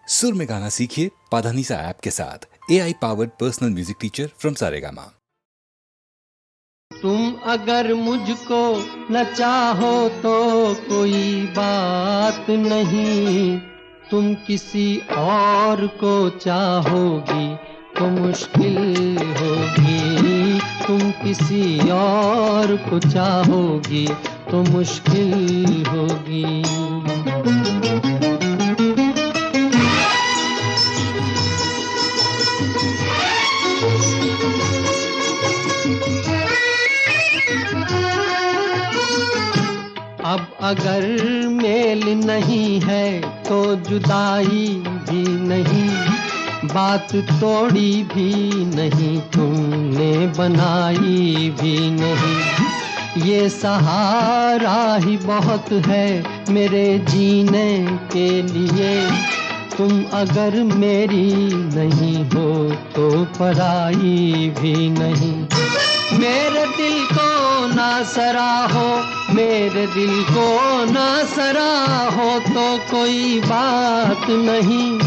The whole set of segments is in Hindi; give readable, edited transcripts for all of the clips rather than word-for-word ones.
सुर में गाना सीखिए पाधानीसा ऐप के साथ। AI powered personal music teacher from Saregama. तुम अगर मुझको न चाहो तो कोई बात नहीं, तुम किसी और को चाहोगी तो मुश्किल होगी। तुम किसी और को चाहोगी तो मुश्किल होगी। अब अगर मेल नहीं है तो जुदाई भी नहीं, बात तोड़ी भी नहीं, तुमने बनाई भी नहीं। ये सहारा ही बहुत है मेरे जीने के लिए, तुम अगर मेरी नहीं हो तो पराई भी नहीं। मेरे दिल को ना सराहो, मेरे दिल को ना सराहो तो कोई बात नहीं,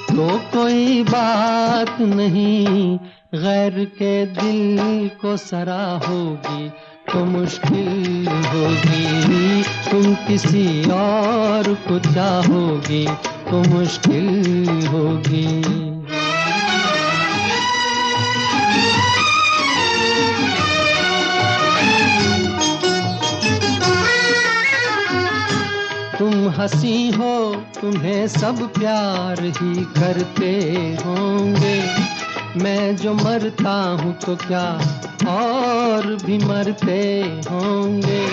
तो कोई बात नहीं। गैर के दिल को सराहोगी तो मुश्किल होगी। तुम किसी और को चाहोगी तो मुश्किल होगी। तुम हंसी हो, तुम्हें सब प्यार ही करते होंगे। मैं जो मरता हूँ तो क्या और भी मरते होंगे।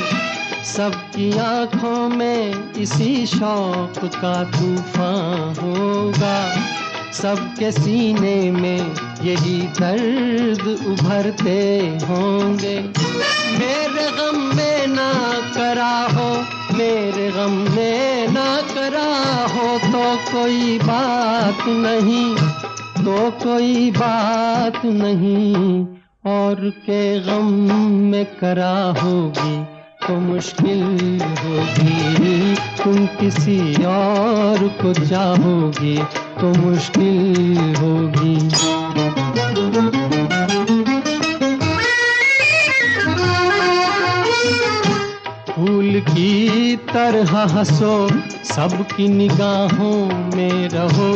सबकी आंखों में इसी शौक का तूफान होगा, सबके सीने में यही दर्द उभरते होंगे। मेरे गम में ना करा हो, मेरे गम में ना करा हो तो कोई बात नहीं, तो कोई बात नहीं। और के गम में करा होगी तो मुश्किल होगी। तुम किसी और को चाहोगी तो मुश्किल होगी। फूल की तरह हंसो, सबकी निगाहों में रहो,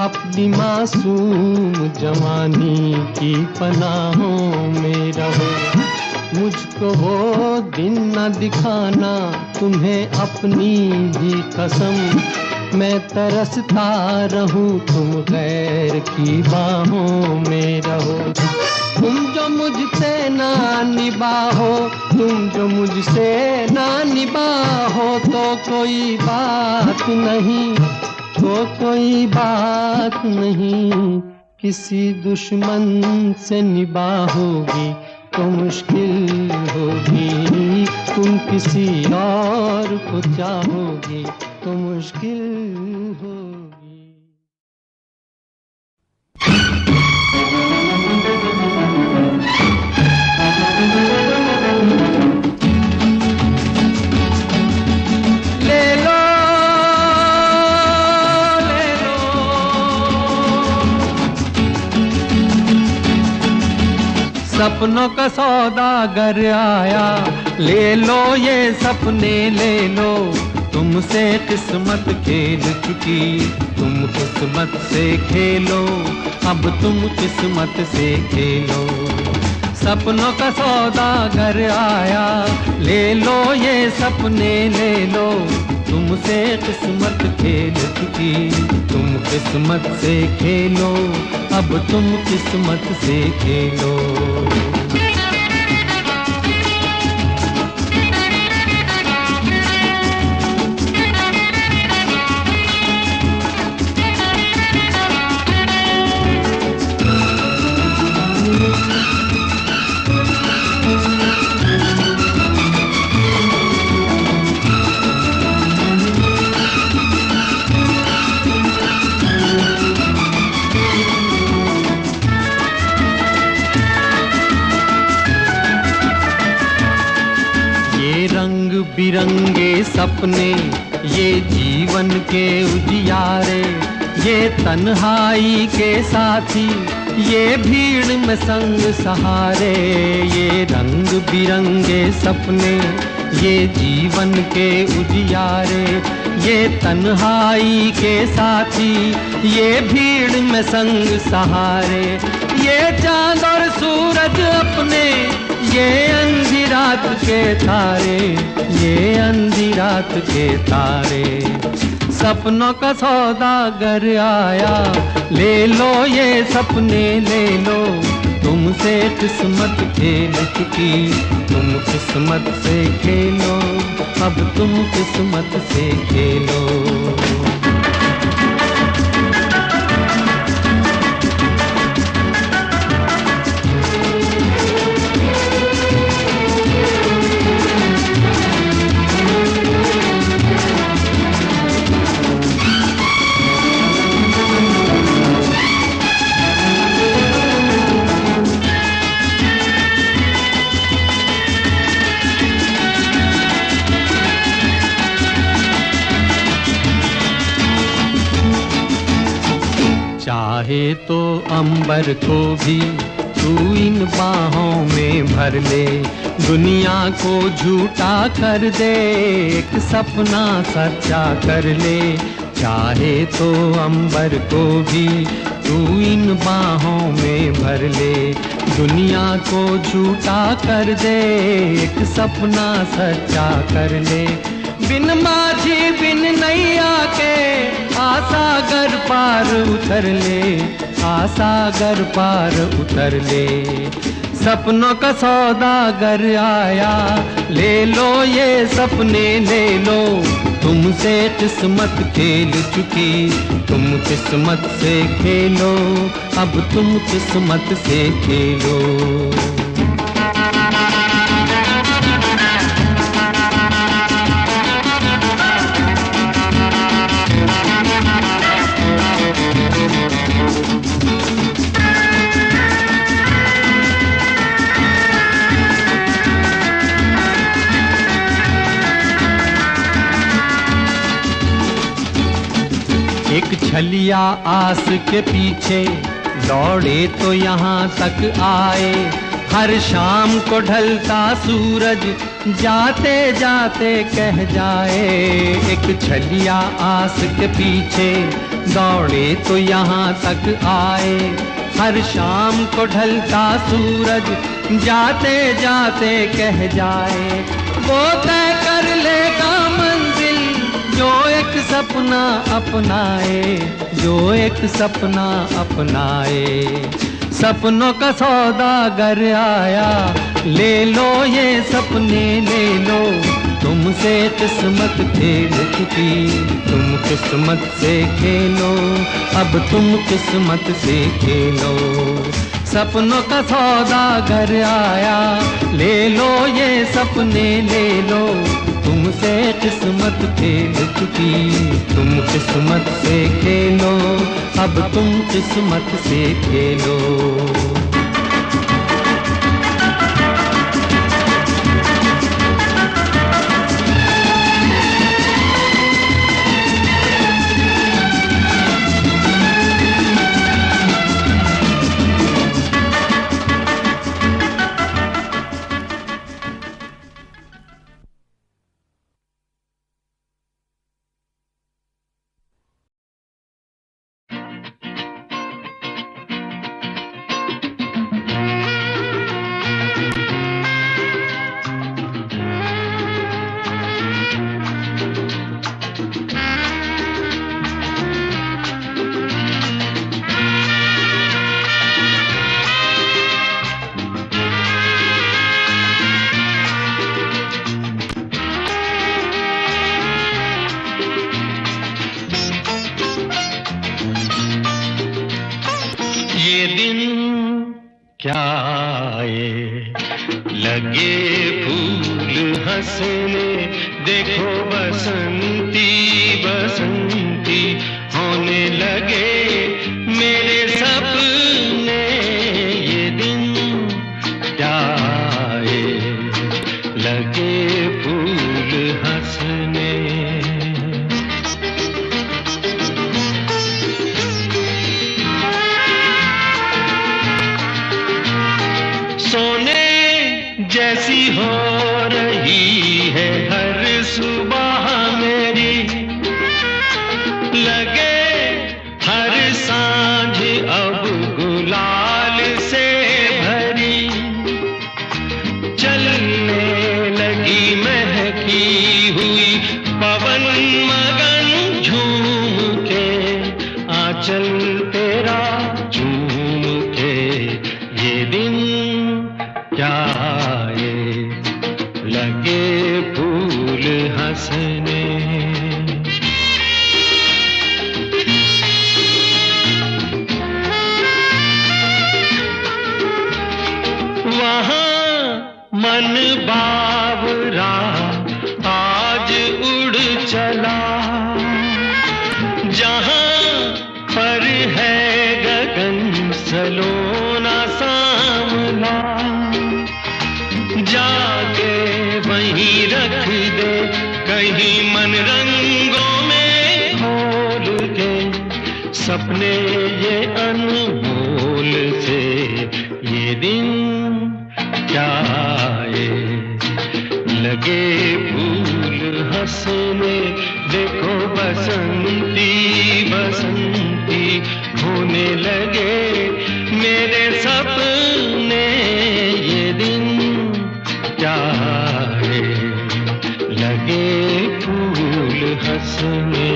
अपनी मासूम जवानी की पनाहों में रहो। मुझको वो दिन न दिखाना तुम्हें अपनी ही कसम, मैं तरसता रहूं तुम गैर की बाहों में रहो। तुम जो मुझसे ना निभाओ, तुम जो मुझसे ना निभाओ तो कोई बात नहीं, तो कोई बात नहीं। किसी दुश्मन से निभाओगी तो मुश्किल होगी। तुम किसी और को चाहोगी तो मुश्किल होगी। सपनों का सौदागर आया, ले लो ये सपने ले लो। तुमसे किस्मत खेल चुकी, तुम किस्मत से खेलो, अब तुम किस्मत से खेलो। सपनों का सौदागर आया, ले लो ये सपने ले लो। तुमसे किस्मत खेल चुकी, तुम किस्मत से खेलो, अब तुम किस्मत से खेलो। बिरंगे सपने, ये जीवन के उजियारे, ये तन्हाई के साथी, ये भीड़ में संग सहारे, ये रंग बिरंगे सपने, ये जीवन के उजियारे। ये तन्हाई के साथी, ये भीड़ में संग सहारे, ये चांद और सूरज अपने, ये अंधी रात के तारे, ये अंधी रात के तारे। सपनों का सौदागर आया, ले लो ये सपने ले लो, तुमसे किस्मत खेल चुकी, तुम किस्मत से खेलो, अब तुम किस्मत से खेलो। चाहे तो अंबर को भी तू इन बाहों में भर ले, दुनिया को झूठा कर दे, एक सपना सच्चा कर ले। चाहे तो अंबर को भी तू इन बाहों में भर ले, दुनिया को झूठा कर दे, एक सपना सच्चा कर ले। बिन माझी बिन नैया के आसागर पार उतर ले, आसागर पार उतर ले। सपनों का सौदागर आया, ले लो ये सपने ले लो, तुमसे किस्मत खेल चुकी, तुम किस्मत से खेलो, अब तुम किस्मत से खेलो। एक छलिया आस के पीछे दौड़े तो यहाँ तक आए, हर शाम को ढलता सूरज जाते जाते कह जाए। एक छलिया आस के पीछे दौड़े तो यहाँ तक आए, हर शाम को ढलता सूरज जाते जाते कह जाए। वो तय कर लेगा मंजिल जो एक सपना अपनाए, जो एक सपना अपनाए। सपनों का सौदागर आया, ले लो ये सपने ले लो, तुमसे किस्मत खेल चुकी, तुम किस्मत से खेलो, अब तुम किस्मत से खेलो। सपनों का सौदागर आया, ले लो ये सपने ले लो, तुमसे किस्मत खेल चुकी, तुम किस्मत से खेलो, अब तुम किस्मत से खेलो। ये दिन क्या आए, लगे फूल हंसने, देखो बसंती बसंती होने लगे मेरे सपने। ये दिन क्या आए, लगे फूल हंसने। कैसी हो रही है हर सुबह मेरी, लगे हर सांझ अब गुलाल से भरी, चलने लगी महकी हुई पवन मगन झूम के, आंचल तेरा झूम के, ये दिन क्या आए लगे फूल हंसने। वहाँ मन बावरा आज उड़ चला, जहाँ पर है गगन सलोना सांवला, जाके वहीं रख दे कहीं मन रंगों में खोल के, सपने ये अनमोल से ये दिन क्या आए लगे फूल हंसने। देखो बसंती बसंती होने लगे मेरे सपने, ये दिन क्या आए लगे फूल हंसने।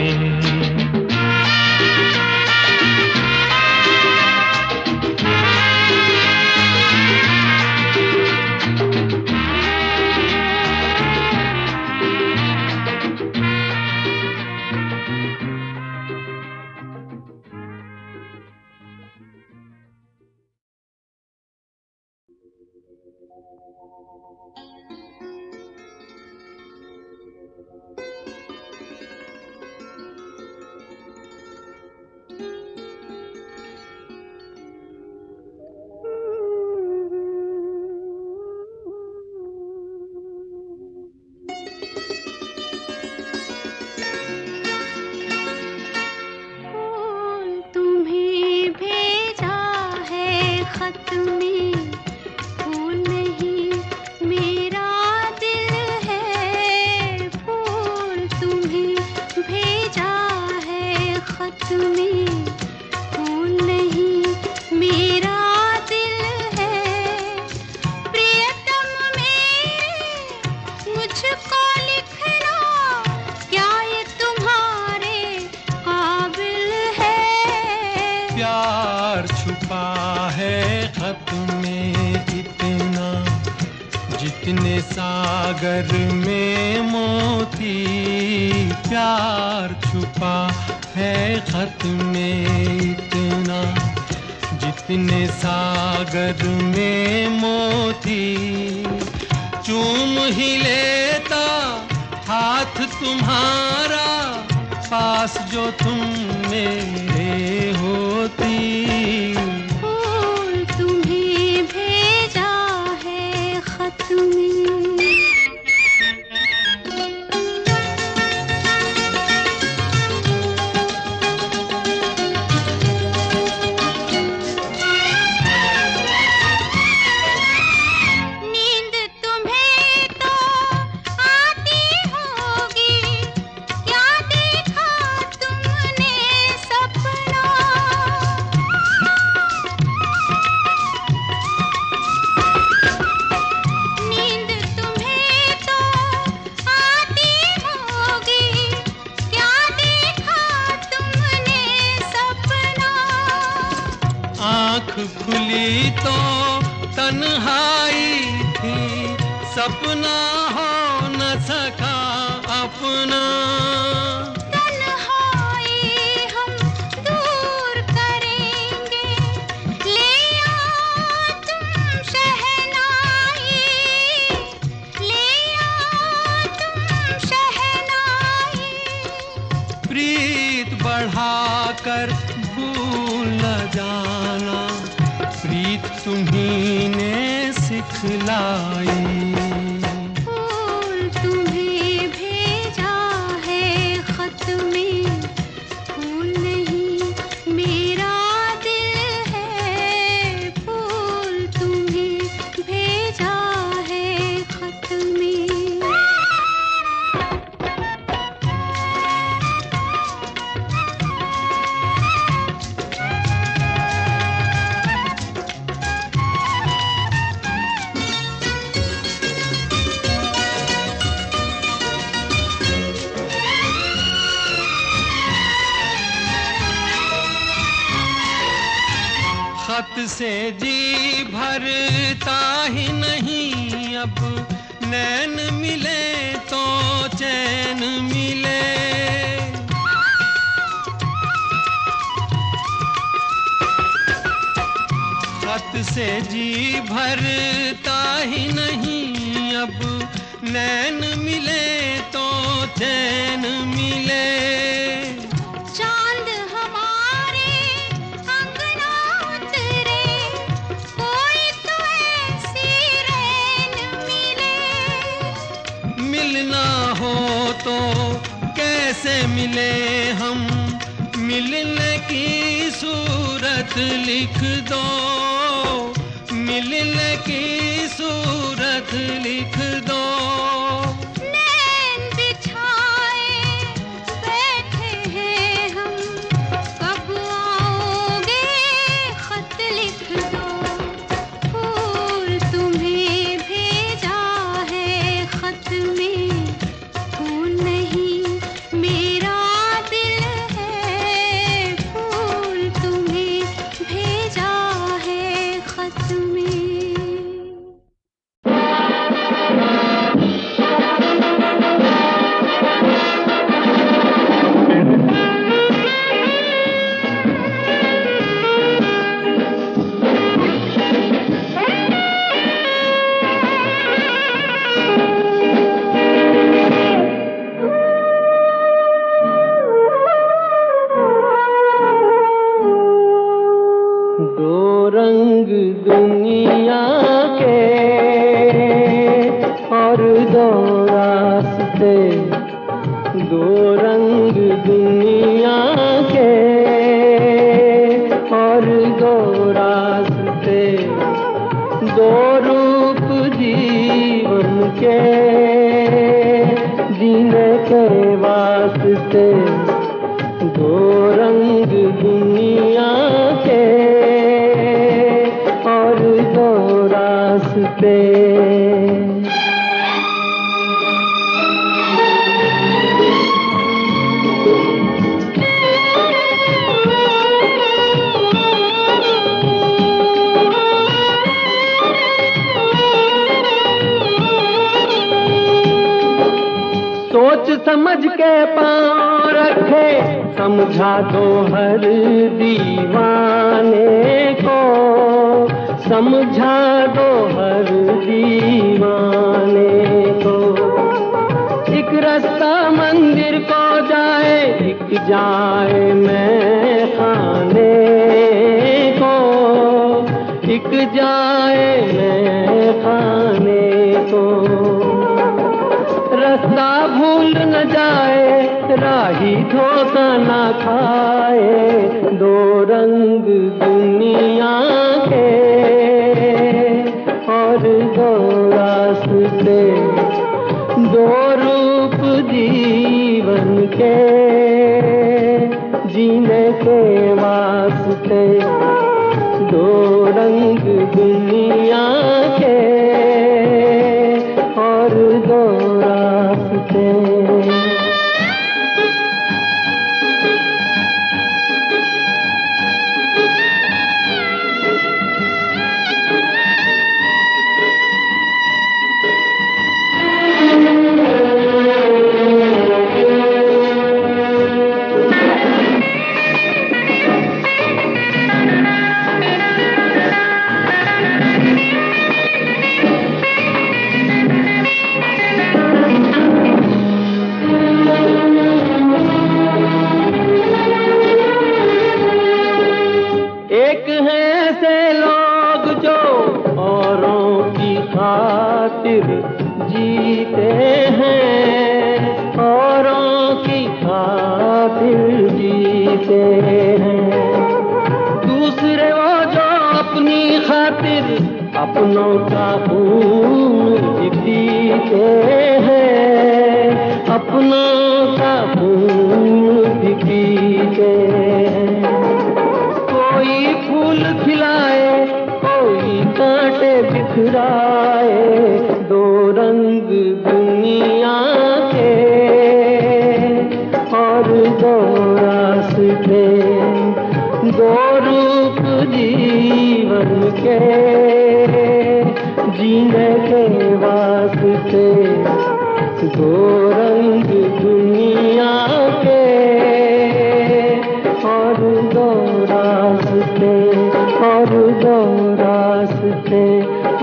जितने सागर में मोती, प्यार छुपा है खत में इतना, जितने सागर में मोती। चूम ही लेता हाथ तुम्हारा, पास जो तुम मेरे होती। खुली तो तन्हाई थी, सपना हो न सका अपना। तन्हाई हम दूर करेंगे, ले आओ तुम शहनाई, ले आओ तुम शहनाई। प्रीत बढ़ाकर भूल न जाना, प्रीत तुम्ही ने सिखलाई। फूल तुम्हें भेजा है खत में, फूल नहीं मेरा दिल है। फूल तुम्हें भेजा है खत से जी भरता ही नहीं, अब नैन मिले तो चैन मिले। खत से जी भरता ही नहीं, अब नैन मिले तो चैन मिले। चांद हमारे अंगना उतरे, कोई तो ऐसी रैन मिले। मिलना हो तो कैसे मिले हम, मिलने की सूरत लिख दो, मिलने की सूरत लिख दो। नैन बिछाए बैठे हैं हम, कब आओगे खत लिख दो। फूल तुम्हें भेजा है खत में, फूल नहीं मेरा दिल है। फूल तुम्हें भेजा है खत में। दो रंग दुनिया के और दो रास्ते, दो रंग दुनिया के और दो रास्ते, दो रूप जीवन के जीने के वास्ते। दो रंग दुनिया के और दो रास्ते। सोच समझ के पाँव रखे, समझा दो हर दीवाने को, समझा दो हर दीवाने को। एक रास्ता मंदिर को जाए, एक जाए मैं खाने को, एक जाए मैं खाने को। रास्ता भूल न जाए, राही धोखा न खाए। दो रंग दुनिया के और दो रास्ते, दो रूप जीवन के जीने के वास्ते। दो रंग दुनिया के और दो रास्ते। खातिर जीते हैं, औरों की खातिर जीते हैं। दूसरे वो जो अपनी खातिर अपनों का खून भी पीते हैं, अपनों का खून भी पीते हैं। कोई फूल खिलाए, कोई कांटे बिखराए। दो रंग दुनिया के और दो रास्ते, दो रूप जी जीवन के जीने के वास्ते दो रंग दुनिया के और दो रास्ते और दो रास्ते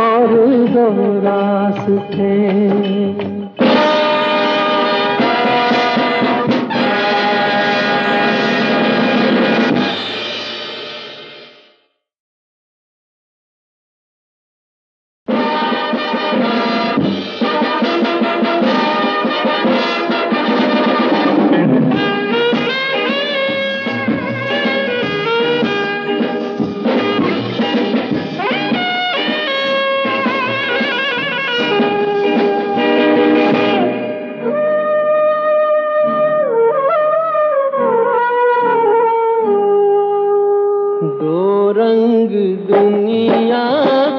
और दो रास्ते। दो रंग दुनिया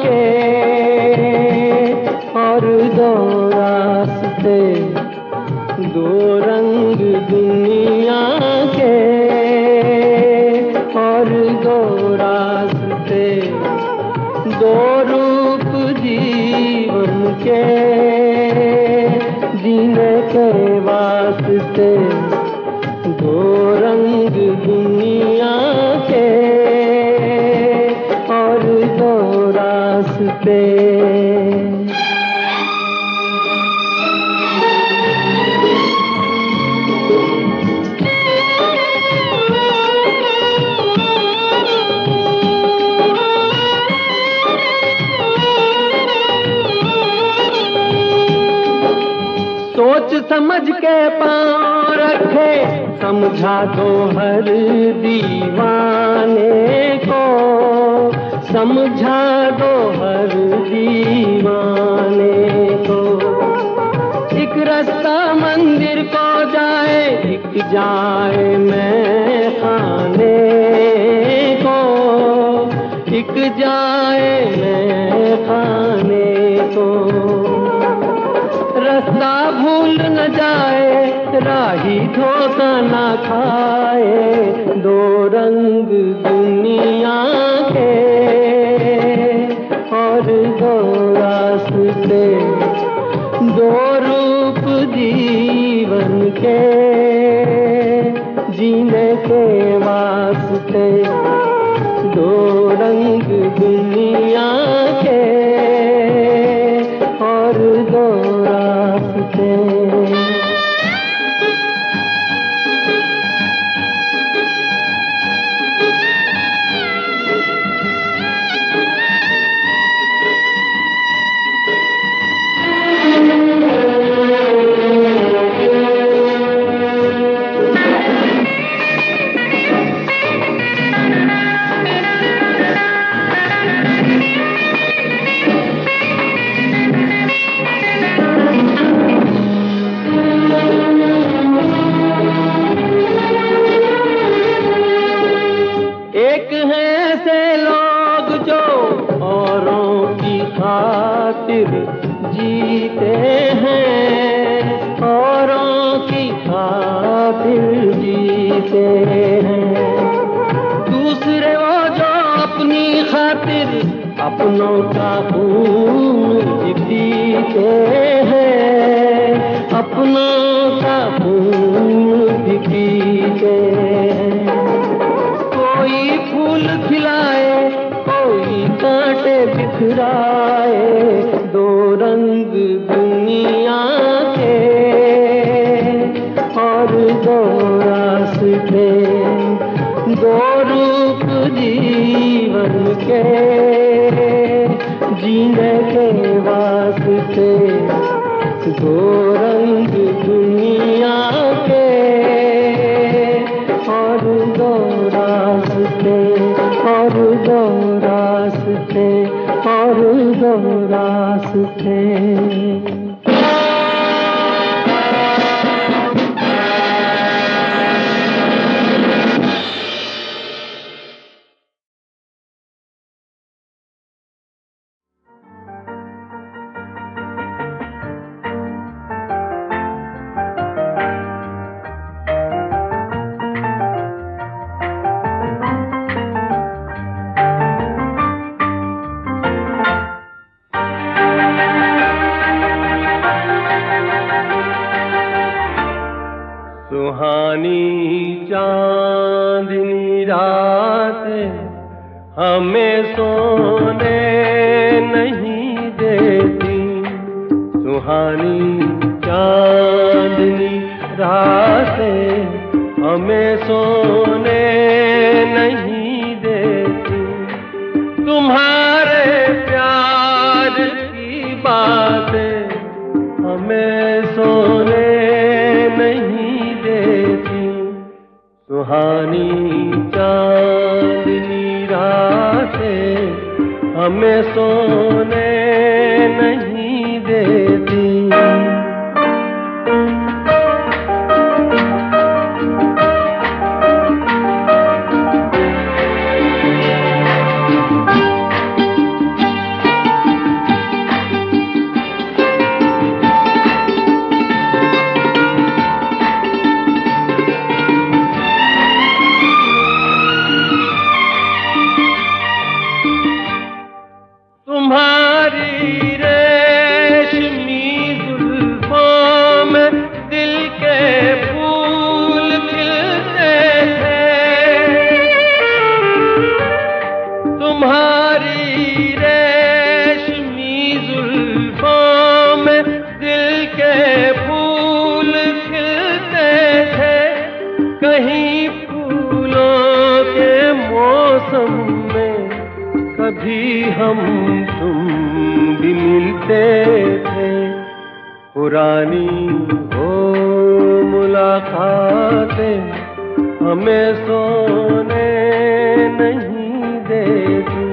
के और दो रास्ते दो रंग दुनिया के और दो रास्ते दो रूप जीवन के जीने के वास्ते दो रंग दुनिया के और दो रास्ते। सोच समझ के पाँव रखे समझा दो हर दीवाने को समझा दो हर दीवाने को। एक रास्ता मंदिर को जाए एक जाए मैं खाने को एक जाए मैं खाने को। रास्ता भूल न जाए राही धोखा न खाए दो रंग दुनिया के और दो रास्ते दो रूप जीवन के जीने के वास्ते दो रंग दुनिया के और दो रास्ते। एक हैं ऐसे लोग जो औरों की खातिर जीते हैं औरों की खातिर जीते हैं। दूसरे वो जो अपनी खातिर अपनों का खून पीते हैं अपनों का खून पीते हैं। कोई फूल खिलाए कोई कांटे बिखराए दो रंग दुनिया के और दो रास्ते दो रूप जीवन के जीने के वास्ते दो रंग दुनिया के और दो रास्ते और दो रास्ते और दो रास्ते। बातें हमें सोने नहीं देती। सुहानी चांदनी रातें हमें सोने नहीं देती। तुम्हारे प्यार की बातें हमें सोने नहीं देती। सुहानी चांदनी रातें हमें सोने नहीं देती। कभी हम तुम भी मिलते थे। पुरानी वो मुलाकातें हमें सोने नहीं देती।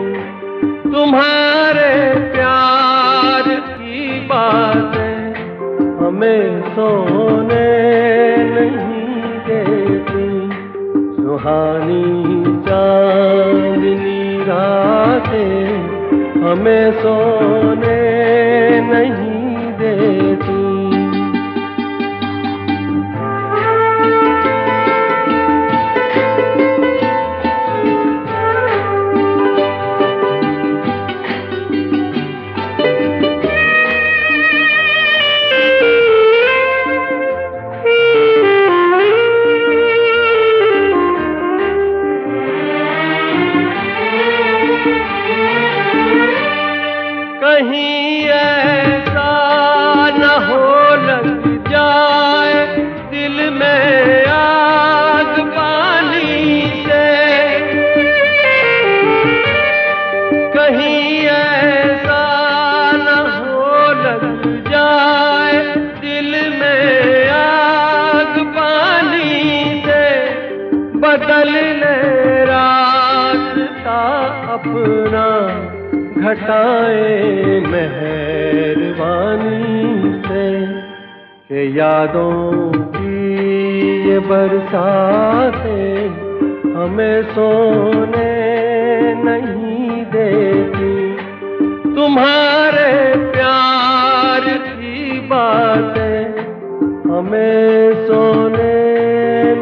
तुम्हारे प्यार की बातें हमें सोने नहीं देती। सुहानी चांदनी रातें हमें सोने नहीं देती। कहीं ऐसा न हो लग जाए दिल में आग पानी से। कहीं ऐसा न हो लग जाए दिल में आग पानी से। बदल ले रास्ता अपना घटाए मेहरबानी से। के यादों की ये बरसातें हमें सोने नहीं देती। तुम्हारे प्यार की बातें हमें सोने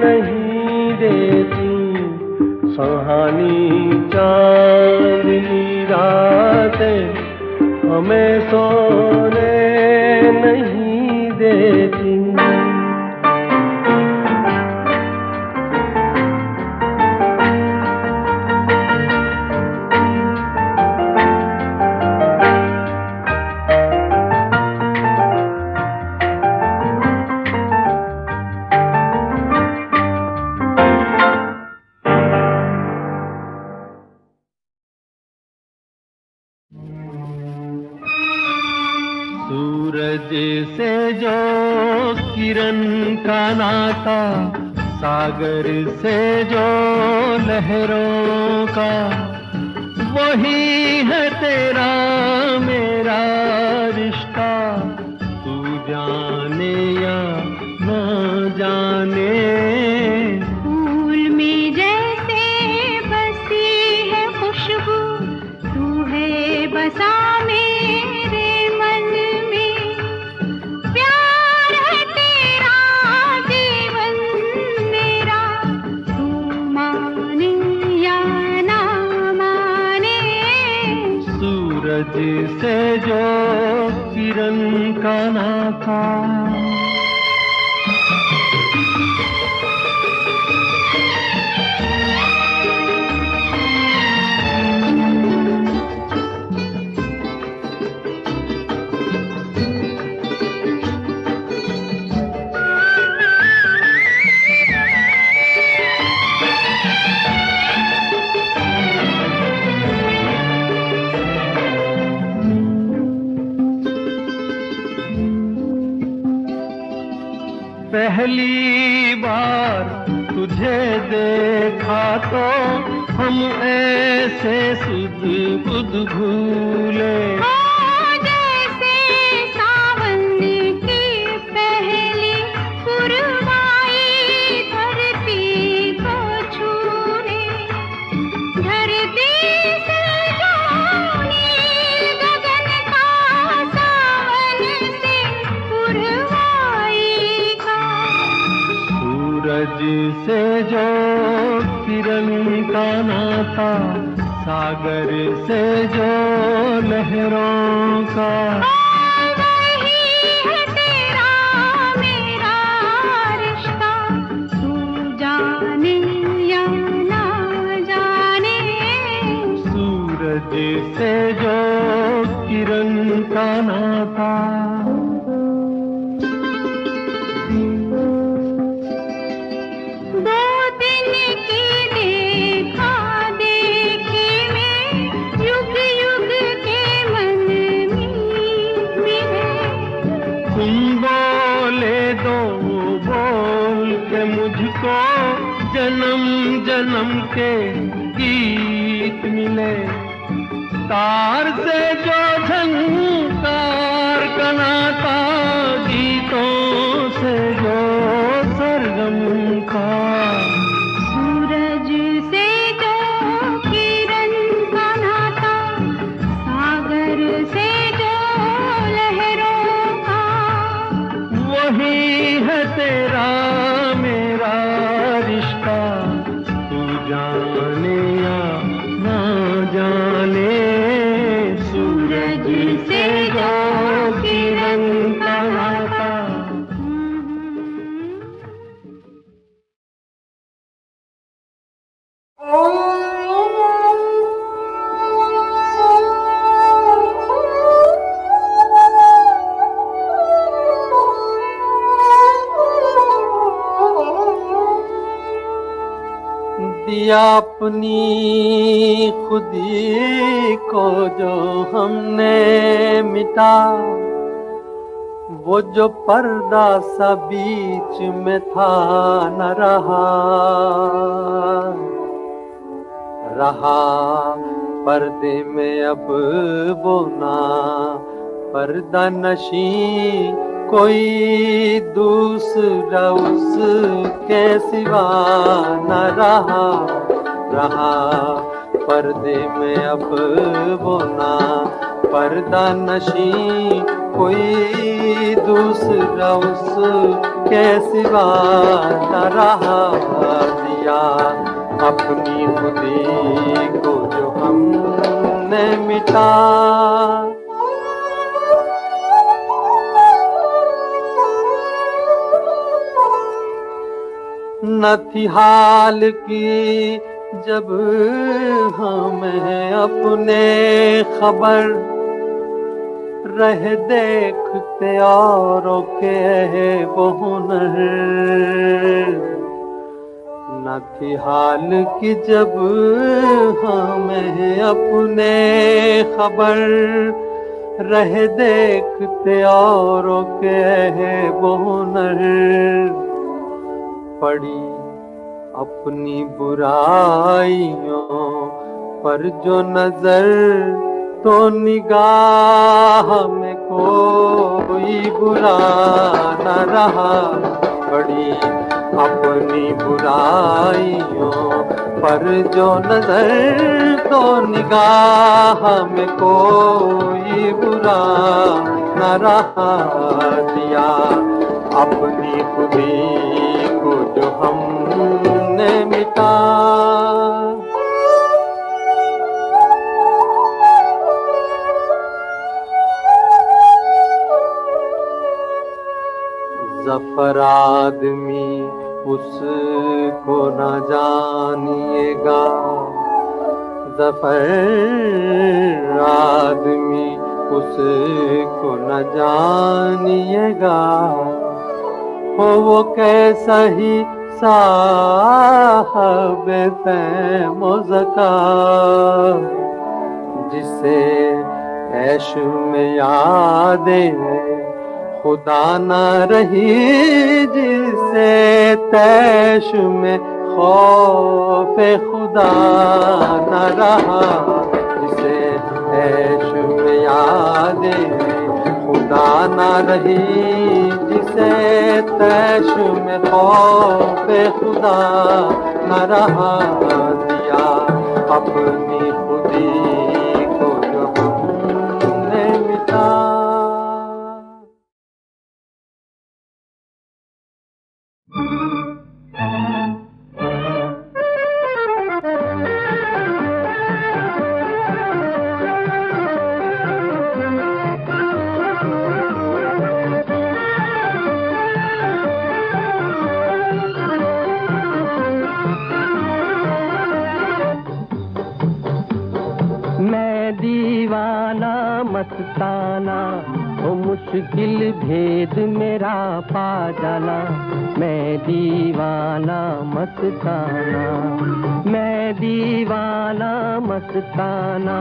नहीं देती। सुहानी चांदनी रातें हमें सोने नहीं देती। सूरज से जो किरण का नाता, सागर से जो लहरों का, वही है तेरा मेरा रिश्ता। तू जाने या न जाने, फूल में जैसे बसी है खुशबू, तू है बसा मेरे मन में। प्यार है तेरा जीवन मेरा, तू माने या ना माने। सूरज से जो किरण का नाता, तो हम ऐसे सुध बुध भूले। जैसे सावन की पहली पुरवाई धरती को छूने, धरती से जाने गगन का सावन से पुरवाई का। सूरज से जो किरण का नाता, सागर से जो लहरों का। वही है तेरा मेरा रिश्ता, तू जाने या ना जाने। सूरज से जो किरण का नाता। दो दिन की देखा देखी में युग युग के मन मिले। तुम बोले दो बोल के मुझको, जन्म जन्म के गीत मिले। तार से जो झंकार का नाता, गीतों से जो सरगम का। सूरज से जो किरण का नाता, सागर से जो लहरों का। वही है तेरा मेरा रिश्ता, तू जाने या ना जाने। सूरज से जो किरण का नाता। दिया अपनी खुदी को जो हमने मिटा, वो जो पर्दा सा बीच में था न रहा। रहा पर्दे में अब वो ना पर्दा नशी, कोई दूसरा उसके सिवा न रहा। रहा पर्दे में अब वो ना पर्दा नशी, कोई दूसरा उसके सिवा न रहा। दिया अपनी खुदी को जो हमने मिटा। न थी हाल की जब हमें अपने खबर, रह देखते औरों के वो हुनर। न थी हाल की जब हमें अपने खबर, रह देखते औरों के वो हुनर। पड़ी अपनी बुराइयों पर जो नजर, तो निगाह में कोई बुरा न रहा। पड़ी अपनी बुराइयों पर जो नजर, तो निगाह में कोई बुरा न रहा। दिया अपनी खुदी को जो हमने मिटा। जफर आदमी उसको न जानिएगा, जफर आदमी उसको न जानिएगा। हो वो कैसा ही साहब फैम ज़का, जिसे ऐश में यादें खुदा न रही, जिसे तैश में खौफ खुदा न रहा, जिसे ऐश में यादें खुदा न रही, जिसे तैश में खौफ खुदा न रहा, दिया अपनी खुदी को जो हमने मिटा। दीवाना मस्ताना वो मुश्किल भेद मेरा पा जाना, मैं दीवाना मस्ताना, मैं दीवाना मस्ताना,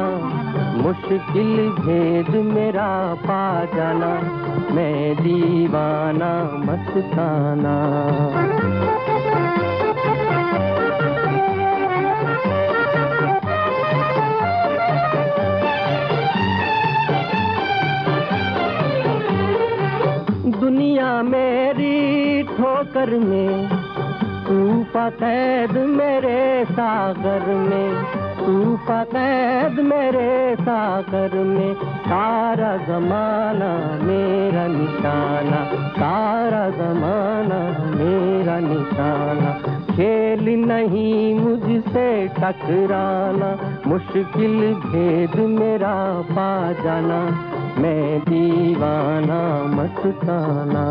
मुश्किल भेद मेरा पा जाना, मैं दीवाना मस्ताना। दुनिया मेरी ठोकर में, तूफा कैद मेरे सागर में, तूफा कैद मेरे सागर में, सारा जमाना मेरा निशाना, सारा जमाना मेरा निशाना, खेल नहीं मुझसे टकराना, मुश्किल भेद मेरा पा जाना, मैं दीवाना मस्ताना।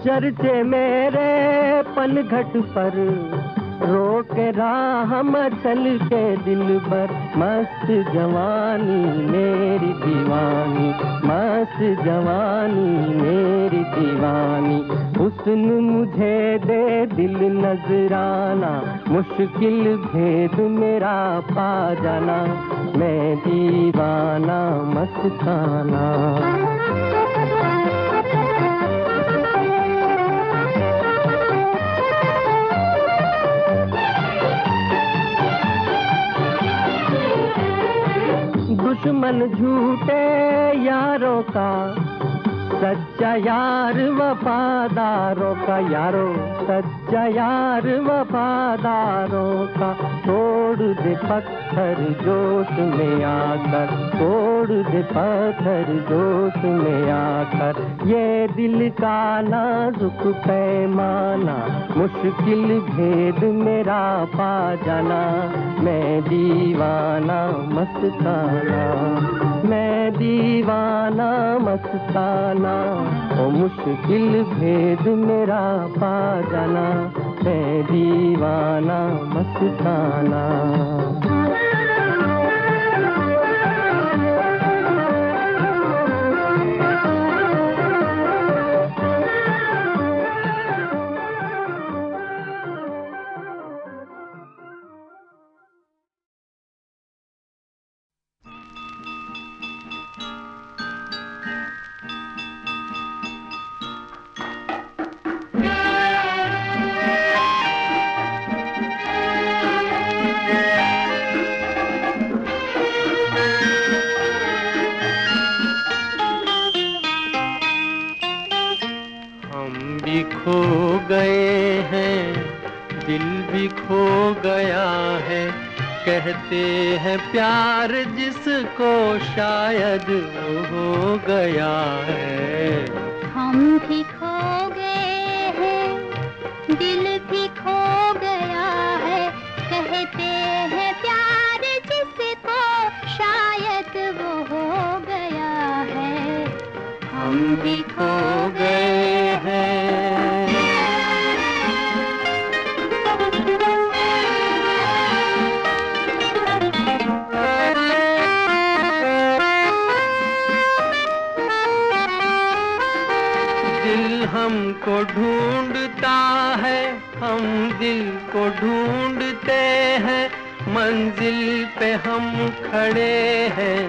चर्चे मेरे पनघट पर, रोक राह मचल के दिल पर, मस्त जवानी मेरी दीवानी, मस्त जवानी मेरी दीवानी, हुस्न मुझे दे दिल नजराना, मुश्किल भेद मेरा पा जाना, मैं दीवाना मस्ताना। दुश्मन झूठे यारों का, सच्चा यार वफादारों का, यारो सच्चा यार वफादारों का, तोड़ दे पत्थर जोश में आकर, तोड़ दे पत्थर जोश में आकर, ये दिल का नाजुक पैमाना, मुश्किल भेद मेरा पा जाना, मैं दीवाना मस्ताना, मैं दीवाना मस्ताना, ओ मुश्किल भेद मेरा पा जाना, मैं दीवाना मस्ताना। खो गए हैं, दिल भी खो गया है, कहते हैं प्यार जिसको शायद वो हो गया है। हम भी खो गए हैं, दिल भी खो गया है, कहते हैं प्यार जिसको शायद वो हो गया है। हम भी खो गए हैं। दिल हमको ढूंढता है, हम दिल को ढूंढते हैं, मंजिल पे हम खड़े हैं,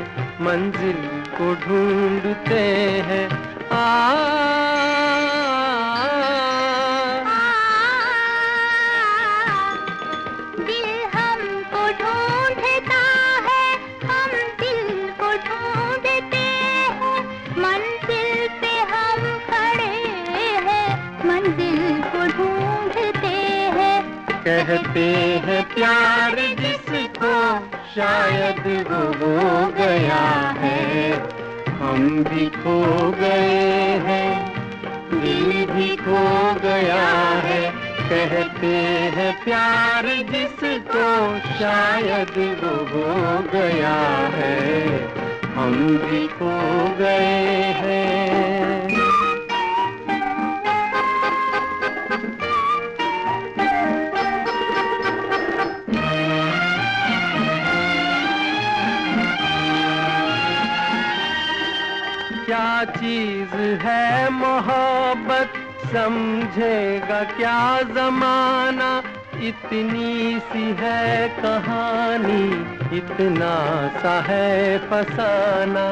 मंजिल को ढूंढते हैं। दिल हमको ढूंढता है, हम दिल को ढूंढते हैं, मंजिल पे हम खड़े हैं, मंजिल को ढूंढते हैं। कहते हैं प्यार जिसको शायद वो हो गया है, हम भी खो गए हैं, दिल भी खो गया है। कहते हैं प्यार जिसको शायद वो हो गया है, हम भी खो गए हैं। क्या चीज है मोहब्बत, समझेगा क्या जमाना, इतनी सी है कहानी, इतना सा है फसाना।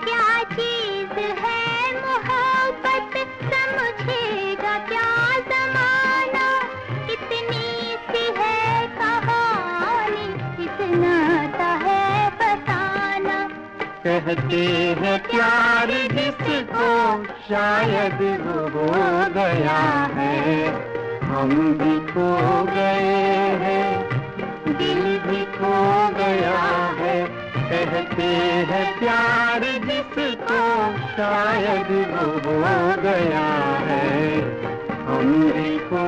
क्या चीज है मोहब्बत, समझेगा क्या जमाना, इतनी सी है कहानी, इतना सा है फसाना। कहते हैं प्यार जिसको शायद वो हो गया है, हम भी खो गए हैं, दिल भी खो गया है। कहते हैं प्यार जिसको शायद वो हो गया है, हम भी खो